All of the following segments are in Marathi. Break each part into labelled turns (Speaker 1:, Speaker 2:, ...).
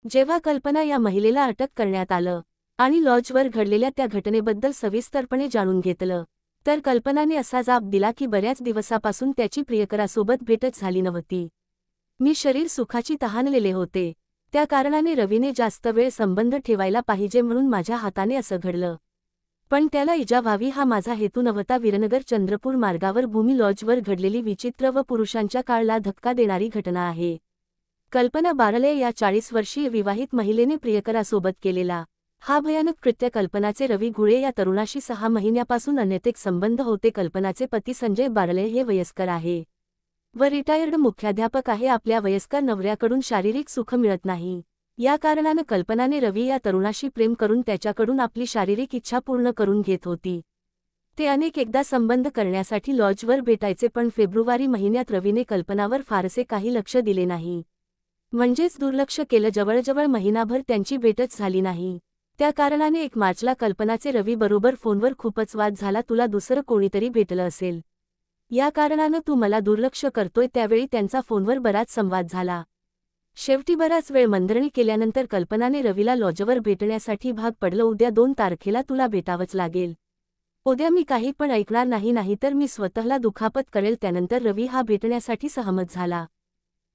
Speaker 1: जेव्हा कल्पना या महिलेला अटक करण्यात आलं आणि लॉजवर घडलेल्या त्या घटनेबद्दल सविस्तरपणे जाणून घेतलं, तर कल्पनाने असा जाब दिला की बऱ्याच दिवसापासून त्याची प्रियकरासोबत भेटच झाली नव्हती. मी शरीर सुखाची तहानलेले होते. त्या कारणाने रवीने जास्त वेळ संबंध ठेवायला पाहिजे म्हणून माझ्या हाताने असं घडलं. पण त्याला इजा व्हावी हा माझा हेतू नव्हता. विरनगर चंद्रपूर मार्गावर भूमी लॉजवर घडलेली विचित्र व पुरुषांच्या काळाला धक्का देणारी घटना आहे. कल्पना बारले या 40 वर्षीय विवाहित महिलेने प्रियकरासोबत केलेला हा भयानक कृत्य. कल्पनाचे रवी घुळे या तरुणाशी 6 महिन्यापासून अनैतिक संबंध होते. कल्पनाचे पती संजय बारले हे वयस्कर आहे व रिटायर्ड मुख्याध्यापक आहे. आपल्या वयस्कर नवऱ्याकडून शारीरिक सुख मिळत नाही. या कारणानं कल्पनाने रवी या तरुणाशी प्रेम करून त्याच्याकडून आपली शारीरिक इच्छा पूर्ण करून घेत होती. ते अनेक एकदा संबंध करण्यासाठी लॉजवर भेटायचे, पण फेब्रुवारी महिन्यात रवीने कल्पनावर फारसे काही लक्ष दिले नाही. म्हणजेच दुर्लक्ष केलं. जवळजवळ महिनाभर त्यांची भेटच झाली नाही. त्या कारणाने 1 मार्चला कल्पनाचे रवी बरोबर फोनवर खूपच वाद झाला. तुला दुसरं कोणीतरी भेटलं असेल, या कारणानं तू मला दुर्लक्ष करतोय. त्यावेळी त्यांचा फोनवर बराच संवाद झाला. शेवटी बराच वेळ मंत्रणी केल्यानंतर कल्पनाने रवीला लॉजवर भेटण्यासाठी भाग पडलं. उद्या 2 तारखेला तुला भेटावंच लागेल. उद्या मी काही पण ऐकणार नाही, नाहीतर मी स्वतःला दुखापत करेल. त्यानंतर रवी हा भेटण्यासाठी सहमत झाला.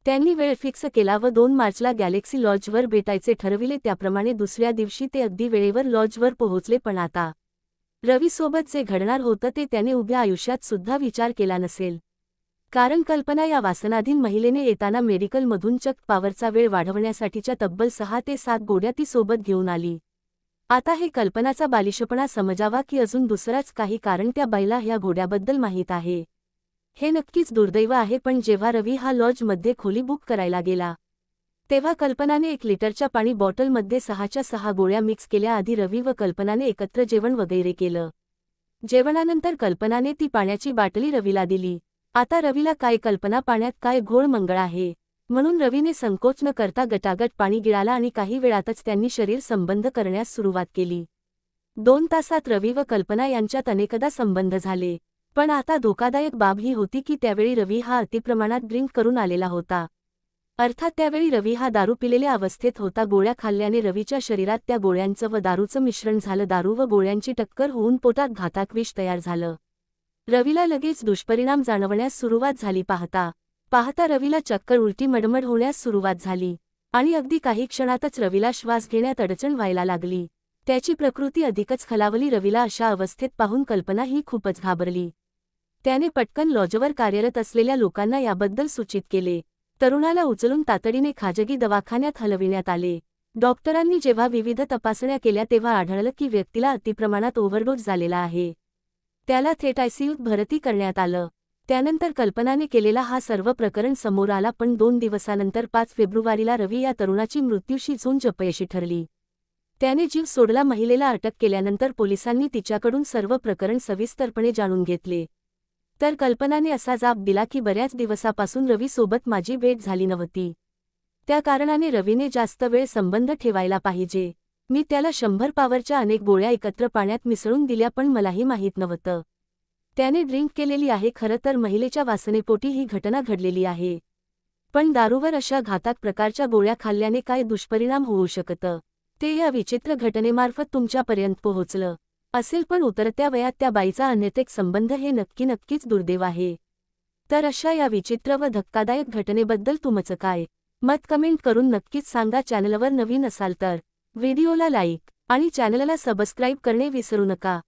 Speaker 1: त्यांनी वेळ फिक्स केला व 2 मार्चला गॅलेक्सी लॉजवर भेटायचे ठरविले. त्याप्रमाणे दुसऱ्या दिवशी ते अगदी वेळेवर लॉजवर पोहोचले. पण आता रवीसोबत जे घडणार होतं ते त्याने उभ्या आयुष्यात सुद्धा विचार केला नसेल. कारण कल्पना या वासनाधीन महिलेने येताना मेडिकलमधून चक्क पॉवरचा वेळ वाढवण्यासाठीच्या तब्बल 6 ते 7 गोळ्या ती सोबत घेऊन आली. आता हे कल्पनाचा बालिशपणा समजावा की अजून दुसराच काही कारण त्या बाईला ह्या घोड्याबद्दल माहीत आहे. हे नक्कीच दुर्दैव आहे. पण जेव्हा रवी हा लॉजमध्ये खोली बुक करायला गेला तेव्हा कल्पनाने 1 लिटरच्या पाणी बॉटलमध्ये 6च्या 6 गोळ्या मिक्स केल्या. आधी रवी व कल्पनाने एकत्र जेवण वगैरे केलं. जेवणानंतर कल्पनाने ती पाण्याची बाटली रवीला दिली. आता रवीला काय कल्पना पाण्यात काय घोळ मंगळ आहे म्हणून रवीने संकोच न करता गटागट पाणी गिळाला आणि काही वेळातच त्यांनी शरीर संबंध करण्यास सुरुवात केली. 2 तासात रवी व कल्पना यांच्यात अनेकदा संबंध झाले. पण आता धोकादायक बाब ही होती की त्यावेळी रवी हा अतिप्रमाणात ड्रिंक करून आलेला होता. अर्थात त्यावेळी रवी हा दारू पिलेल्या अवस्थेत होता. गोळ्या खाल्ल्याने रवीच्या शरीरात त्या गोळ्यांचं व दारूचं मिश्रण झालं. दारू व गोळ्यांची टक्कर होऊन पोटात घातक विष तयार झालं. रवीला लगेच दुष्परिणाम जाणवण्यास सुरुवात झाली. पाहता रवीला चक्कर, उलटी, मडमड होण्यास सुरुवात झाली आणि अगदी काही क्षणातच रवीला श्वास घेण्यात अडचण व्हायला लागली. त्याची प्रकृती अधिकच खालावली. रवीला अशा अवस्थेत पाहून कल्पना ही खूपच घाबरली. त्याने पटकन लॉजवर कार्यरत असलेल्या लोकांना याबद्दल सूचित केले. तरुणाला उचलून तातडीने खाजगी दवाखान्यात हलविण्यात आले. डॉक्टरांनी जेव्हा विविध तपासण्या केल्या तेव्हा आढळलं की व्यक्तीला अतिप्रमाणात ओव्हरडोस झालेला आहे. त्याला थेट आयसीयूत भरती करण्यात आलं. त्यानंतर कल्पनाने केलेला हा सर्व प्रकरण समोर आला. पण 2 दिवसानंतर 5 फेब्रुवारीला रवी या तरुणाची मृत्यूशी झुंज अपयशी ठरली. त्याने जीव सोडला. महिलेला अटक केल्यानंतर पोलिसांनी तिच्याकडून सर्व प्रकरण सविस्तरपणे जाणून घेतले. तर कल्पनाने असा जाब दिला की बऱ्याच दिवसापासून रवीसोबत माझी भेट झाली नव्हती. त्या कारणाने रवीने जास्त वेळ संबंध ठेवायला पाहिजे. मी त्याला 100 पॉवरच्या अनेक गोळ्या एकत्र पाण्यात मिसळून दिल्या, पण मलाही माहीत नव्हतं त्याने ड्रिंक केलेली आहे. खरं तर महिलेच्या वासनेपोटी ही घटना घडलेली आहे. पण दारूवर अशा घातक प्रकारच्या गोळ्या खाल्ल्याने काय दुष्परिणाम होऊ शकतं ते या विचित्र घटनेमार्फत तुमच्यापर्यंत पोहोचलं असेल. पण उतरत्या वयात त्या बाईचा अनैतिक संबंध हे नक्कीच दुर्दैव आहे. तर अशा या विचित्र व धक्कादायक घटनेबद्दल तुमचं काय मत कमेंट करून नक्कीच सांगा. चॅनलवर नवीन असाल तर व्हिडिओला लाईक आणि चॅनलला सबस्क्राईब करणे विसरू नका.